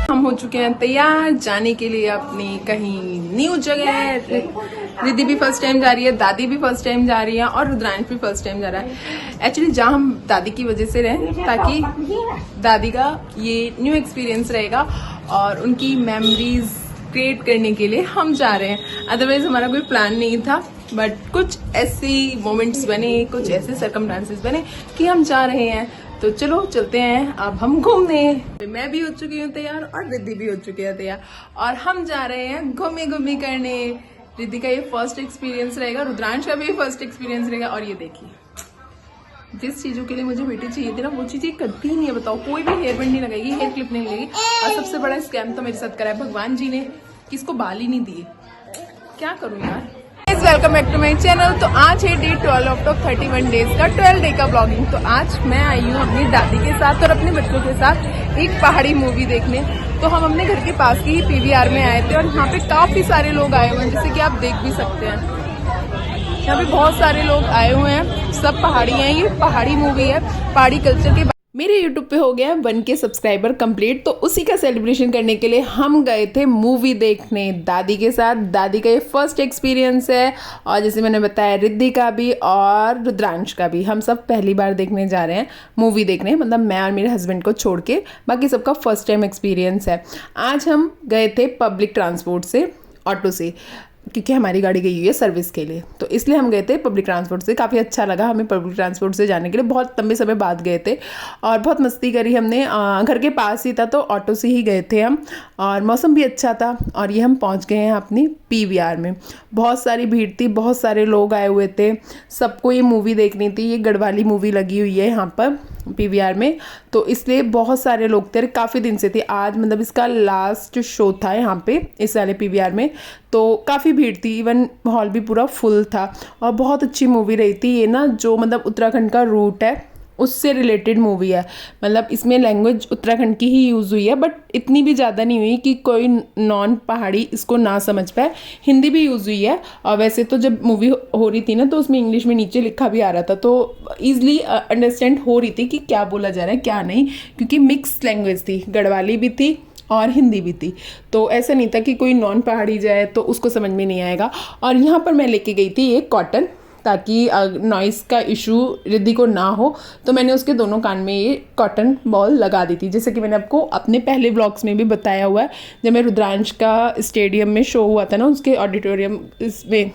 हम हो चुके हैं तैयार जाने के लिए अपनी कहीं न्यू जगह। दीदी भी फर्स्ट टाइम जा रही है, दादी भी फर्स्ट टाइम जा रही है और रुद्रांश भी फर्स्ट टाइम जा रहा है। एक्चुअली जहाँ हम दादी की वजह से रहें ताकि दादी का ये न्यू एक्सपीरियंस रहेगा और उनकी मेमोरीज क्रिएट करने के लिए हम जा रहे हैं। अदरवाइज हमारा कोई प्लान नहीं था, बट कुछ ऐसी मोमेंट्स बने, कुछ ऐसे सर्कमस्टांसेस बने कि हम जा रहे हैं। तो चलो चलते हैं अब हम घूमने। मैं भी हो चुकी हूँ तैयार और रिद्धि भी हो चुकी है तैयार और हम जा रहे हैं घूमी घूमी करने। रिद्धि का ये फर्स्ट एक्सपीरियंस रहेगा, रुद्रांश का भी फर्स्ट एक्सपीरियंस रहेगा। और ये देखिए, जिस चीजों के लिए मुझे बेटी चाहिए थी ना, वो चीज करती ही नहीं है। बताओ, कोई भी हेयर बैंड नहीं लगाएगी, हेयर क्लिप नहीं लगेगी। और सबसे बड़ा स्कैम तो मेरे साथ करा है भगवान जी ने, किसको बाल ही नहीं दिए। क्या करूं यार। Welcome back to my channel. तो आज है डे 12 ऑफ 31 डेज का 12 डे का ब्लॉगिंग। तो आज मैं आई हूँ अपनी दादी के साथ और अपने बच्चों के साथ एक पहाड़ी मूवी देखने। तो हम अपने घर के पास की ही PVR में आए थे और यहाँ पे काफी सारे लोग आए हुए हैं, जैसे कि आप देख भी सकते हैं। यहाँ पे बहुत सारे लोग आए हुए हैं, सब पहाड़ी हैं। ये पहाड़ी मूवी है, पहाड़ी कल्चर के। मेरे YouTube पे हो गया 1K सब्सक्राइबर कंप्लीट, तो उसी का सेलिब्रेशन करने के लिए हम गए थे मूवी देखने दादी के साथ। दादी का ये फर्स्ट एक्सपीरियंस है और जैसे मैंने बताया रिद्धि का भी और रुद्रांश का भी। हम सब पहली बार देखने जा रहे हैं मूवी देखने, मतलब मैं और मेरे हस्बैंड को छोड़ के, बाकी सबका फर्स्ट टाइम एक्सपीरियंस है। आज हम गए थे पब्लिक ट्रांसपोर्ट से, ऑटो से, क्योंकि हमारी गाड़ी गई हुई है सर्विस के लिए, तो इसलिए हम गए थे पब्लिक ट्रांसपोर्ट से। काफ़ी अच्छा लगा हमें पब्लिक ट्रांसपोर्ट से जाने के लिए। बहुत लंबे समय बाद गए थे और बहुत मस्ती करी हमने। घर के पास ही था तो ऑटो से ही गए थे हम, और मौसम भी अच्छा था। और ये हम पहुंच गए हैं अपनी PVR में। बहुत सारी भीड़ थी, बहुत सारे लोग आए हुए थे, सबको ये मूवी देखनी थी। ये गढ़वाली मूवी लगी हुई है यहाँ पर PVR में, तो इसलिए बहुत सारे लोग थे। काफ़ी दिन से थे, आज मतलब इसका लास्ट शो था यहाँ पे इस वाले PVR में, तो काफ़ी भीड़ थी। इवन हॉल भी पूरा फुल था और बहुत अच्छी मूवी रही थी। ये ना जो मतलब उत्तराखंड का रूट है उससे रिलेटेड मूवी है। मतलब इसमें लैंग्वेज उत्तराखंड की ही यूज़ हुई है, बट इतनी भी ज़्यादा नहीं हुई कि कोई नॉन पहाड़ी इसको ना समझ पाए। हिंदी भी यूज़ हुई है, और वैसे तो जब मूवी हो रही थी ना तो उसमें इंग्लिश में नीचे लिखा भी आ रहा था, तो ईजिली अंडरस्टैंड हो रही थी कि क्या बोला जा रहा है क्या नहीं, क्योंकि मिक्स लैंग्वेज थी, गढ़वाली भी थी और हिंदी भी थी। तो ऐसा नहीं था कि कोई नॉन पहाड़ी जाए तो उसको समझ में नहीं आएगा। और यहाँ पर मैं लेके गई थी एक कॉटन, ताकि नॉइस का इशू रिद्धि को ना हो, तो मैंने उसके दोनों कान में ये कॉटन बॉल लगा दी थी। जैसे कि मैंने आपको अपने पहले ब्लॉग्स में भी बताया हुआ है, जब मैं रुद्रांश का स्टेडियम में शो हुआ था ना, उसके ऑडिटोरियम इसमें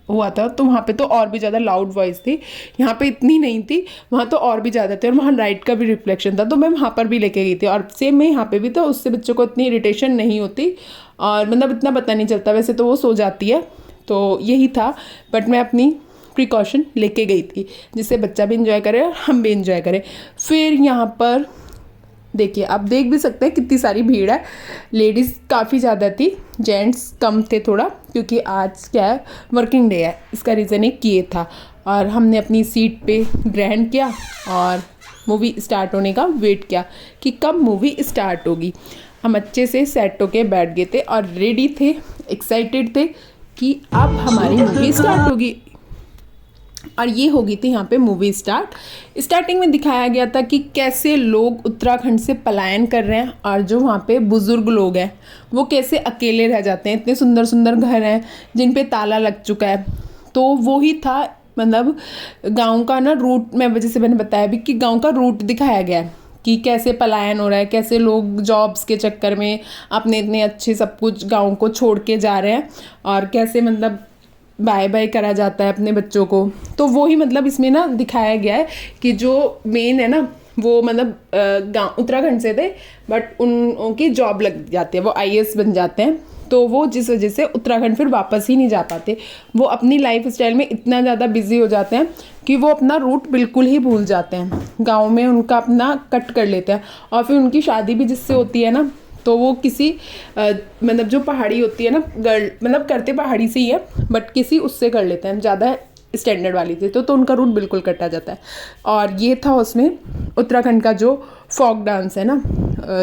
हुआ था, तो वहाँ पे तो और भी ज़्यादा लाउड वॉइस थी। यहाँ पे इतनी नहीं थी, वहाँ तो और भी ज़्यादा थे, और वहाँ लाइट का भी रिफ्लेक्शन था, तो मैं वहाँ पर भी लेके गई थी। और सेम मैं यहाँ पे भी था, उससे बच्चों को इतनी इरिटेशन नहीं होती और मतलब इतना पता नहीं चलता। वैसे तो वो सो जाती है, तो यही था, बट मैं अपनी प्रिकॉशन लेके गई थी जिससे बच्चा भी इंजॉय करे और हम भी इंजॉय करें। फिर यहाँ पर देखिए, आप देख भी सकते हैं कितनी सारी भीड़ है। लेडीज़ काफ़ी ज़्यादा थी, जेंट्स कम थे थोड़ा, क्योंकि आज क्या है, वर्किंग डे है। इसका रीज़न एक ये था। और हमने अपनी सीट पे ग्रहण किया और मूवी स्टार्ट होने का वेट किया कि कब मूवी स्टार्ट होगी। हम अच्छे से सेट होके बैठ गए थे और रेडी थे, एक्साइटेड थे कि अब हमारी मूवी स्टार्ट होगी। और ये हो गई थी यहाँ पे मूवी स्टार्ट। स्टार्टिंग में दिखाया गया था कि कैसे लोग उत्तराखंड से पलायन कर रहे हैं और जो वहाँ पे बुज़ुर्ग लोग हैं वो कैसे अकेले रह जाते हैं। इतने सुंदर सुंदर घर हैं जिन पे ताला लग चुका है। तो वो ही था, मतलब गांव का ना रूट, मैं जैसे मैंने बताया भी कि गांव का रूट दिखाया गया है कि कैसे पलायन हो रहा है, कैसे लोग जॉब्स के चक्कर में अपने इतने अच्छे सब कुछ गाँव को छोड़ के जा रहे हैं, और कैसे मतलब बाय बाय करा जाता है अपने बच्चों को। तो वो ही मतलब इसमें ना दिखाया गया है कि जो मेन है ना, वो मतलब गाँव उत्तराखंड से थे, बट उनकी जॉब लग जाती है, वो IAS बन जाते हैं। तो वो जिस वजह से उत्तराखंड फिर वापस ही नहीं जा पाते। वो अपनी लाइफ स्टाइल में इतना ज़्यादा बिजी हो जाते हैं कि वो अपना रूट बिल्कुल ही भूल जाते हैं। गाँव में उनका अपना कट कर लेते हैं, और फिर उनकी शादी भी जिससे होती है ना, तो वो किसी मतलब जो पहाड़ी होती है ना, गर्ल मतलब करते पहाड़ी से ही है, बट किसी उससे कर लेते हैं, ज़्यादा स्टैंडर्ड वाली थी, तो उनका रूट बिल्कुल कटा जाता है। और ये था उसमें उत्तराखंड का जो फोक डांस है ना,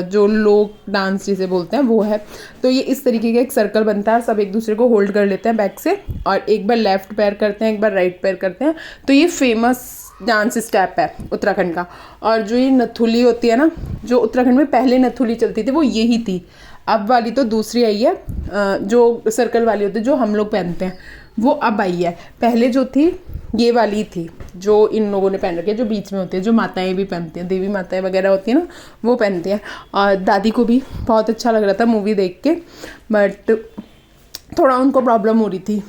जो लोक डांस जिसे बोलते हैं वो है। तो ये इस तरीके का एक सर्कल बनता है, सब एक दूसरे को होल्ड कर लेते हैं बैक से, और एक बार लेफ्ट पैर करते हैं, एक बार राइट पैर करते हैं। तो ये फेमस डांस स्टेप है उत्तराखंड का। और जो ये नथुली होती है ना, जो उत्तराखंड में पहले नथुली चलती थी वो यही थी, अब वाली तो दूसरी आई है, जो सर्कल वाली होती है जो हम लोग पहनते हैं वो अब आई है। पहले जो थी ये वाली थी जो इन लोगों ने पहन रखी है, जो बीच में होती है, जो माताएं भी पहनती हैं, देवी माताएं वगैरह होती हैं ना, वो पहनती हैं। और दादी को भी बहुत अच्छा लग रहा था मूवी देख के, बट थोड़ा उनको प्रॉब्लम हो रही थी।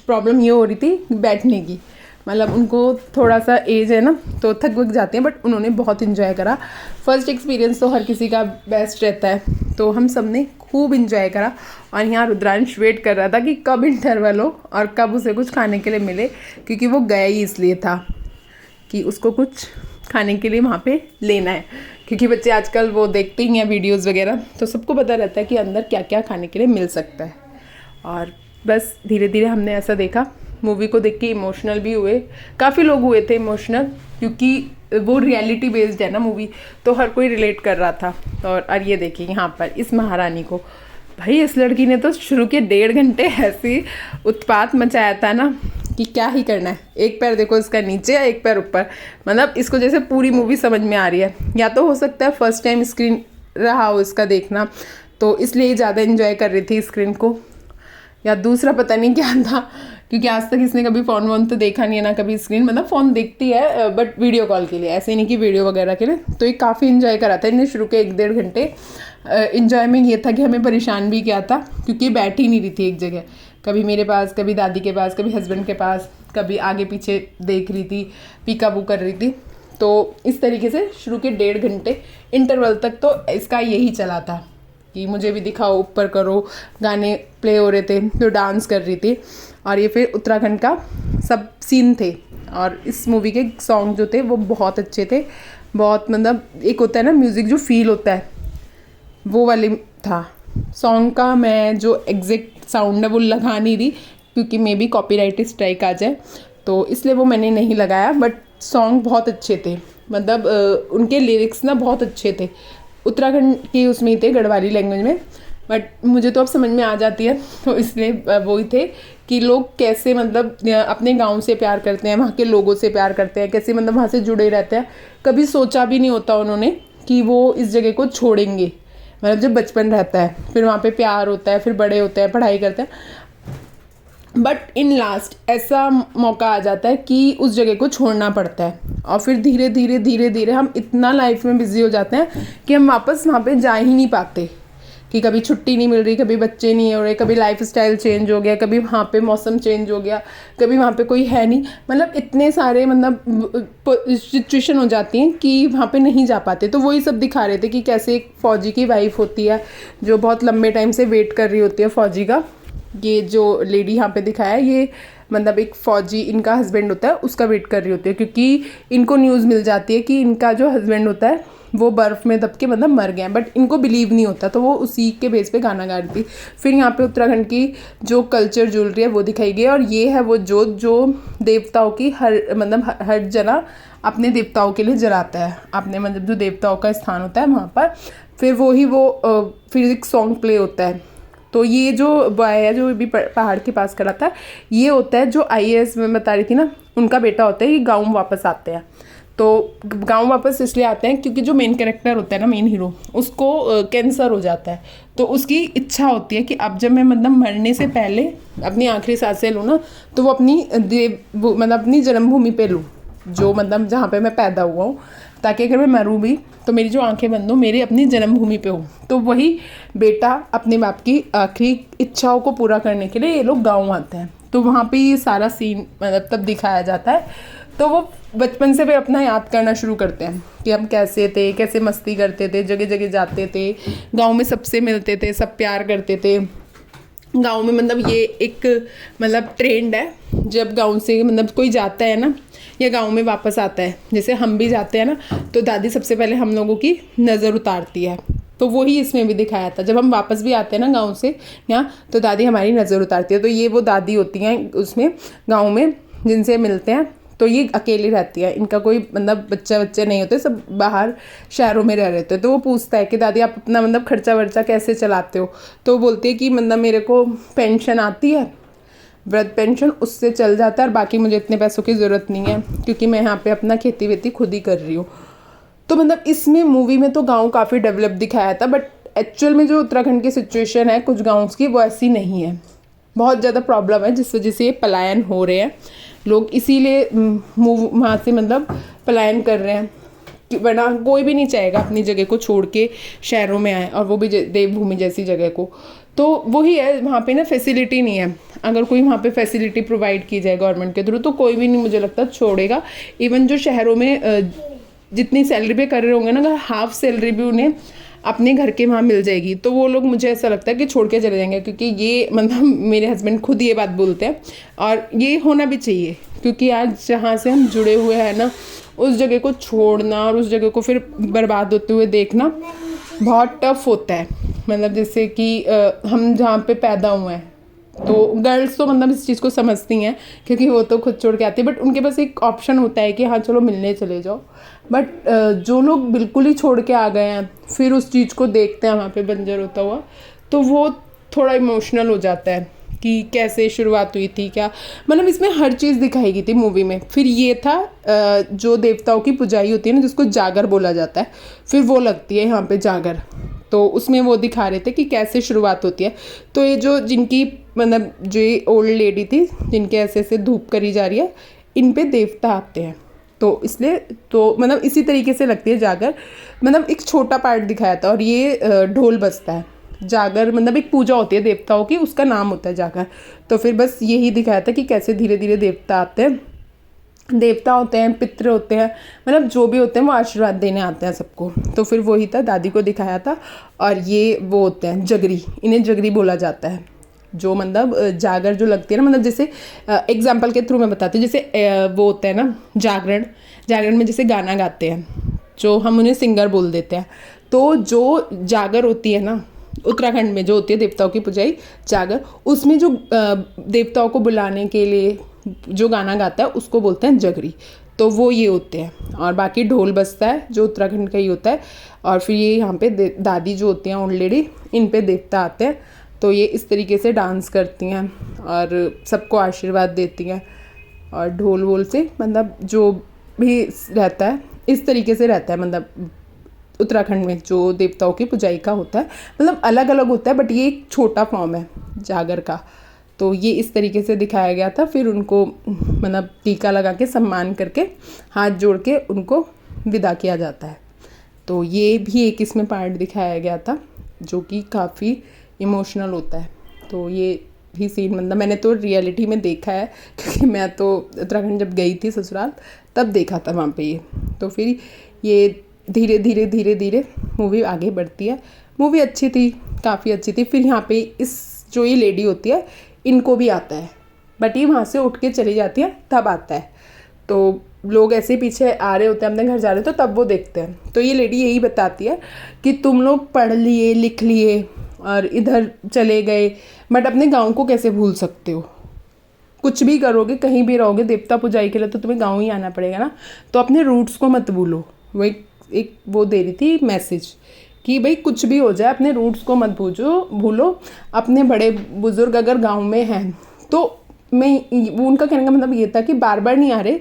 प्रॉब्लम ये हो रही थी बैठने की, मतलब उनको थोड़ा सा एज है ना, तो थक वक जाते हैं, बट उन्होंने बहुत इन्जॉय करा। फर्स्ट एक्सपीरियंस तो हर किसी का बेस्ट रहता है, तो हम सब ने खूब इन्जॉय करा। और यहाँ रुद्रांश वेट कर रहा था कि कब इंटरवल हो और कब उसे कुछ खाने के लिए मिले, क्योंकि वो गया ही इसलिए था कि उसको कुछ खाने के लिए वहाँ पे लेना है, क्योंकि बच्चे आजकल वो देखते ही हैं वीडियोज़ वगैरह, तो सबको पता रहता है कि अंदर क्या क्या खाने के लिए मिल सकता है। और बस धीरे धीरे हमने ऐसा देखा, मूवी को देख के इमोशनल भी हुए, काफ़ी लोग हुए थे इमोशनल, क्योंकि वो रियलिटी बेस्ड है ना मूवी, तो हर कोई रिलेट कर रहा था। और ये देखिए यहाँ पर इस महारानी को, भाई इस लड़की ने तो शुरू के 1.5 घंटे ऐसी उत्पात मचाया था ना कि क्या ही करना है। एक पैर देखो इसका नीचे है, एक पैर ऊपर, मतलब इसको जैसे पूरी मूवी समझ में आ रही है। या तो हो सकता है फर्स्ट टाइम स्क्रीन रहा हो इसका देखना, तो इसलिए ज़्यादा इन्जॉय कर रही थी स्क्रीन को, या दूसरा पता नहीं क्या था, क्योंकि आज तक इसने कभी फ़ोन वोन तो देखा नहीं है ना कभी स्क्रीन, मतलब फ़ोन देखती है बट वीडियो कॉल के लिए, ऐसे नहीं कि वीडियो वगैरह के लिए। तो ये काफ़ी इन्जॉय करा था इन्हें शुरू के 1-1.5 घंटे। इन्जॉय में ये था कि हमें परेशान भी किया था, क्योंकि बैठ ही नहीं रही थी एक जगह, कभी मेरे पास, कभी दादी के पास, कभी हस्बैंड के पास, कभी आगे पीछे देख रही थी, पीकाबू कर रही थी। तो इस तरीके से शुरू के 1.5 घंटे इंटरवल तक तो इसका यही चला था कि मुझे भी दिखाओ, ऊपर करो, गाने प्ले हो रहे थे, तो डांस कर रही थी। और ये फिर उत्तराखंड का सब सीन थे। और इस मूवी के सॉन्ग जो थे वो बहुत अच्छे थे, बहुत, मतलब एक होता है ना म्यूज़िक जो फील होता है, वो वाले था सॉन्ग का। मैं जो एग्जैक्ट साउंड है वो लगा नहीं रही, क्योंकि मे बी कॉपीराइट स्ट्राइक आ जाए, तो इसलिए वो मैंने नहीं लगाया। बट सॉन्ग बहुत अच्छे थे, मतलब उनके लिरिक्स ना बहुत अच्छे थे, उत्तराखंड के उसमें ही थे, गढ़वाली लैंग्वेज में, बट मुझे तो अब समझ में आ जाती है, तो इसलिए वो ही थे कि लोग कैसे मतलब अपने गांव से प्यार करते हैं, वहाँ के लोगों से प्यार करते हैं, कैसे मतलब वहाँ से जुड़े रहते हैं। कभी सोचा भी नहीं होता उन्होंने कि वो इस जगह को छोड़ेंगे, मतलब जब बचपन रहता है, फिर वहाँ पे प्यार होता है, फिर बड़े होते हैं, पढ़ाई करते हैं, बट इन लास्ट ऐसा मौका आ जाता है कि उस जगह को छोड़ना पड़ता है। और फिर धीरे धीरे हम इतना लाइफ में बिजी हो जाते हैं कि हम वापस वहाँ पे जा ही नहीं पाते, कि कभी छुट्टी नहीं मिल रही, कभी बच्चे नहीं हो रहे, कभी लाइफ स्टाइल चेंज हो गया, कभी वहाँ पे मौसम चेंज हो गया, कभी वहाँ पे कोई है नहीं, मतलब इतने सारे मतलब सिचुएशन हो जाती हैं कि वहाँ पे नहीं जा पाते। तो वही सब दिखा रहे थे कि कैसे एक फ़ौजी की वाइफ होती है जो बहुत लंबे टाइम से वेट कर रही होती है फ़ौजी का। ये जो लेडी यहाँ पे दिखाया है, ये मतलब एक फ़ौजी, इनका हस्बैंड होता है, उसका वेट कर रही होती है, क्योंकि इनको न्यूज़ मिल जाती है कि इनका जो हस्बैंड होता है वो बर्फ़ में दब के मतलब मर गए हैं, बट इनको बिलीव नहीं होता, तो वो उसी के बेस पे गाना गा रही थी। फिर यहाँ पे उत्तराखंड की जो कल्चर ज्वेलरी है वो दिखाई गई, और ये है वो जोत जो देवताओं की हर जना अपने देवताओं के लिए जलाता है, अपने मतलब जो देवताओं का स्थान होता है वहाँ पर। फिर फिर एक सॉन्ग प्ले होता है। तो ये जो बॉय है जो भी पहाड़ के पास खड़ा था, ये होता है जो IAS में बता रही थी ना, उनका बेटा होता है, ये गाँव वापस आते हैं। तो गांव वापस इसलिए आते हैं क्योंकि जो मेन कैरेक्टर होता है ना, मेन हीरो, उसको कैंसर हो जाता है। तो उसकी इच्छा होती है कि अब जब मैं मतलब मरने से पहले अपनी आखिरी सांसें लूँ ना, तो वो अपनी जन्मभूमि पे लूँ, जो मतलब जहाँ पे मैं पैदा हुआ हूँ, ताकि अगर मैं मरूँ भी तो मेरी जो आंखें बंद हो, मेरी अपनी जन्मभूमि पे हो। तो वही बेटा अपने बाप की आखिरी इच्छाओं को पूरा करने के लिए ये लोग गाँव आते हैं। तो वहाँ पे ये सारा सीन मतलब तब दिखाया जाता है। तो वो बचपन से वे अपना याद करना शुरू करते हैं कि हम कैसे थे, कैसे मस्ती करते थे, जगह जगह जाते थे, गांव में सबसे मिलते थे, सब प्यार करते थे। गांव में मतलब ये एक मतलब ट्रेंड है, जब गांव से मतलब कोई जाता है ना या गांव में वापस आता है, जैसे हम भी जाते हैं ना, तो दादी सबसे पहले हम लोगों की नज़र उतारती है। तो वही इसमें भी दिखाया था, जब हम वापस भी आते हैं ना गाँव से यहाँ, तो दादी हमारी नज़र उतारती है। तो ये वो दादी होती हैं उसमें गाँव में, जिनसे मिलते हैं तो ये अकेली रहती है, इनका कोई मतलब बच्चे नहीं होते, सब बाहर शहरों में रह रहे थे। तो वो पूछता है कि दादी आप अपना मतलब खर्चा वर्चा कैसे चलाते हो? तो वो बोलती है कि मतलब मेरे को पेंशन आती है, वृद्ध पेंशन, उससे चल जाता है और बाकी मुझे इतने पैसों की ज़रूरत नहीं है क्योंकि मैं यहाँ पे अपना खेती वेती खुद ही कर रही हूँ। तो मतलब इसमें मूवी में तो गाँव काफ़ी डेवलप दिखाया था, बट एक्चुअल में जो उत्तराखंड की सिचुएशन है कुछ गाँव की, वो ऐसी नहीं है। बहुत ज़्यादा प्रॉब्लम है जिस वजह से ये पलायन हो रहे हैं लोग, इसीलिए वहाँ से मतलब पलायन कर रहे हैं कि वरना कोई भी नहीं चाहेगा अपनी जगह को छोड़ के शहरों में आए, और वो भी देवभूमि जैसी जगह को। तो वही है, वहाँ पे ना फैसिलिटी नहीं है। अगर कोई वहाँ पे फैसिलिटी प्रोवाइड की जाए गवर्नमेंट के थ्रू तो कोई भी नहीं मुझे लगता छोड़ेगा। इवन जो शहरों में जितनी सैलरी पे कर रहे होंगे ना, अगर हाफ सैलरी भी उन्हें अपने घर के वहाँ मिल जाएगी तो वो लोग, मुझे ऐसा लगता है कि छोड़ के चले जाएंगे, क्योंकि ये मतलब मेरे हस्बैंड खुद ये बात बोलते हैं और ये होना भी चाहिए, क्योंकि आज जहाँ से हम जुड़े हुए हैं ना, उस जगह को छोड़ना और उस जगह को फिर बर्बाद होते हुए देखना बहुत टफ होता है। मतलब जैसे कि हम जहाँ पे पैदा हुए हैं, तो गर्ल्स तो मतलब इस चीज़ को समझती हैं क्योंकि वो तो खुद छोड़ के आती है, बट उनके पास एक ऑप्शन होता है कि हाँ चलो मिलने चले जाओ। बट जो लोग बिल्कुल ही छोड़ के आ गए हैं, फिर उस चीज़ को देखते हैं वहाँ पे बंजर होता हुआ, तो वो थोड़ा इमोशनल हो जाता है कि कैसे शुरुआत हुई थी, क्या मतलब इसमें हर चीज़ दिखाई गई थी मूवी में। फिर ये था जो देवताओं की पुजाई होती है ना, जिसको जागर बोला जाता है, फिर वो लगती है यहाँ पे जागर, तो उसमें वो दिखा रहे थे कि कैसे शुरुआत होती है। तो ये जो जिनकी मतलब जो ओल्ड लेडी थी, जिनके ऐसे ऐसे धूप करी जा रही है, इन पे देवता आते हैं, तो इसलिए तो मतलब इसी तरीके से लगती है जागर। मतलब एक छोटा पार्ट दिखाया था, और ये ढोल बजता है। जागर मतलब एक पूजा होती है देवताओं की, उसका नाम होता है जागर। तो फिर बस यही दिखाया था कि कैसे धीरे धीरे देवता आते हैं, देवता होते हैं, पितृ होते हैं, मतलब जो भी होते हैं वो आशीर्वाद देने आते हैं सबको। तो फिर वही था, दादी को दिखाया था। और ये वो होते हैं जगरी, इन्हें जगरी बोला जाता है। जो मतलब जागर जो लगती है ना, मतलब जैसे एग्जाम्पल के थ्रू मैं बताती हूँ, जैसे वो होता है ना जागरण में जैसे गाना गाते हैं, जो हम उन्हें सिंगर बोल देते हैं। तो जो जागर होती है ना उत्तराखंड में, जो होती है देवताओं की पुजाई जागर, उसमें जो देवताओं को बुलाने के लिए जो गाना गाता है उसको बोलते हैं जगरी। तो वो ये होते हैं। और बाकी ढोल बजता है जो उत्तराखंड का ही होता है। और फिर ये यहाँ पे दादी जो होती हैं ओल्ड लेडी, इन पे देवता आते हैं, तो ये इस तरीके से डांस करती हैं और सबको आशीर्वाद देती हैं। और ढोल वोल से मतलब जो भी रहता है इस तरीके से रहता है। मतलब उत्तराखंड में जो देवताओं की पुजाई का होता है, मतलब अलग अलग होता है, बट ये एक छोटा फॉर्म है जागर का। तो ये इस तरीके से दिखाया गया था। फिर उनको मतलब टीका लगा के सम्मान करके हाथ जोड़ के उनको विदा किया जाता है। तो ये भी एक इसमें पार्ट दिखाया गया था जो कि काफ़ी इमोशनल होता है। तो ये भी सीन मतलब मैंने तो रियलिटी में देखा है, क्योंकि मैं तो उत्तराखंड जब गई थी ससुराल तब देखा था वहाँ पे ये। तो फिर ये धीरे धीरे धीरे धीरे मूवी आगे बढ़ती है। मूवी अच्छी थी, काफ़ी अच्छी थी। फिर यहाँ पे इस जो ये लेडी होती है इनको भी आता है, बट ये वहाँ से उठ के चली जाती है तब आता है। तो लोग ऐसे पीछे आ रहे होते हैं, अपने घर जा रहे, तो तब वो देखते हैं। तो ये लेडी यही बताती है कि तुम लोग पढ़ लिए लिख लिए और इधर चले गए, बट अपने गाँव को कैसे भूल सकते हो? कुछ भी करोगे, कहीं भी रहोगे, देवता पुजाई के लिए तो तुम्हें गाँव ही आना पड़ेगा ना। तो अपने रूट्स को मत भूलो। वो एक वो दे रही थी मैसेज कि भाई कुछ भी हो जाए अपने रूट्स को मत भूलो। अपने बड़े बुजुर्ग अगर गांव में हैं तो वो उनका कहने का मतलब ये था कि बार बार नहीं आ रहे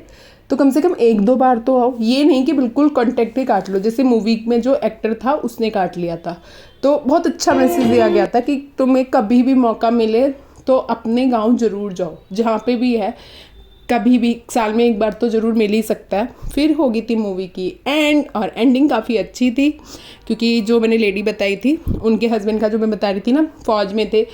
तो कम से कम 1-2 बार तो आओ। ये नहीं कि बिल्कुल कॉन्टेक्ट ही काट लो, जैसे मूवी में जो एक्टर था उसने काट लिया था। तो बहुत अच्छा मैसेज दिया गया था कि तुम्हें कभी भी मौका मिले तो अपने गाँव ज़रूर जाओ, जहाँ पे भी है, कभी भी साल में एक बार तो ज़रूर मिल ही सकता है। फिर होगी थी मूवी की और एंडिंग काफ़ी अच्छी थी, क्योंकि जो मैंने लेडी बताई थी उनके हस्बैंड का, जो मैं बता रही थी ना, फ़ौज में थे,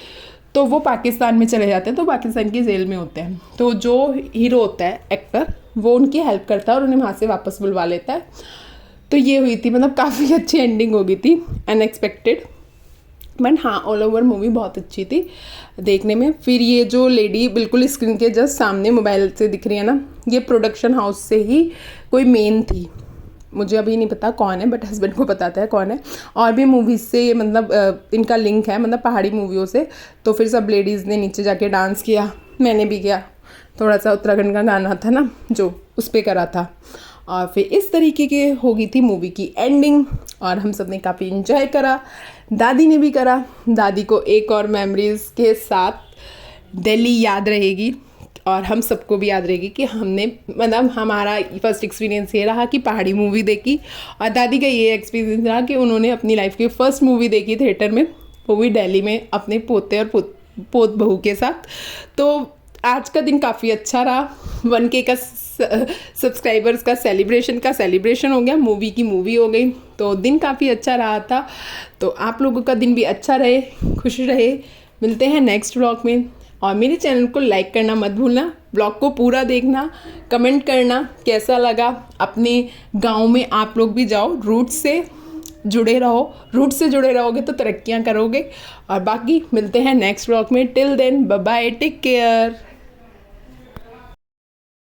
तो वो पाकिस्तान में चले जाते हैं, तो पाकिस्तान की जेल में होते हैं। तो जो हीरो होता है एक्टर, वो उनकी हेल्प करता है और उन्हें वहाँ से वापस बुलवा लेता है। तो ये हुई थी, मतलब काफ़ी अच्छी एंडिंग हो गई थी, अनएक्सपेक्टेड। बट हाँ, ऑल ओवर मूवी बहुत अच्छी थी देखने में। फिर ये जो लेडी बिल्कुल स्क्रीन के जस्ट सामने मोबाइल से दिख रही है ना, ये प्रोडक्शन हाउस से ही कोई मेन थी, मुझे अभी नहीं पता कौन है, बट हस्बैंड को पता है कौन है। और भी मूवीज़ से ये मतलब इनका लिंक है, मतलब पहाड़ी मूवियों से। तो फिर सब लेडीज़ ने नीचे जाके डांस किया, मैंने भी किया। थोड़ा सा उत्तराखंड का गाना था ना जो उस पर करा था। और फिर इस तरीके की हो गई थी मूवी की एंडिंग और हम सब ने काफ़ी इन्जॉय करा, दादी ने भी करा। दादी को एक और मेमोरीज़ के साथ दिल्ली याद रहेगी और हम सबको भी याद रहेगी कि हमने मतलब हमारा फर्स्ट एक्सपीरियंस ये रहा कि पहाड़ी मूवी देखी, और दादी का ये एक्सपीरियंस रहा कि उन्होंने अपनी लाइफ की फर्स्ट मूवी देखी थिएटर में, वो भी दिल्ली में अपने पोते और पोत बहू के साथ। तो आज का दिन काफ़ी अच्छा रहा, 1K का सब्सक्राइबर्स का सेलिब्रेशन हो गया, मूवी की मूवी हो गई, तो दिन काफ़ी अच्छा रहा था। तो आप लोगों का दिन भी अच्छा रहे, खुश रहे। मिलते हैं नेक्स्ट व्लॉग में, और मेरे चैनल को लाइक करना मत भूलना, ब्लॉग को पूरा देखना, कमेंट करना कैसा लगा। अपने गांव में आप लोग भी जाओ, रूट से जुड़े रहोगे तो तरक्कियां करोगे। और बाकी मिलते हैं नेक्स्ट व्लॉग में, till then bye bye, take care.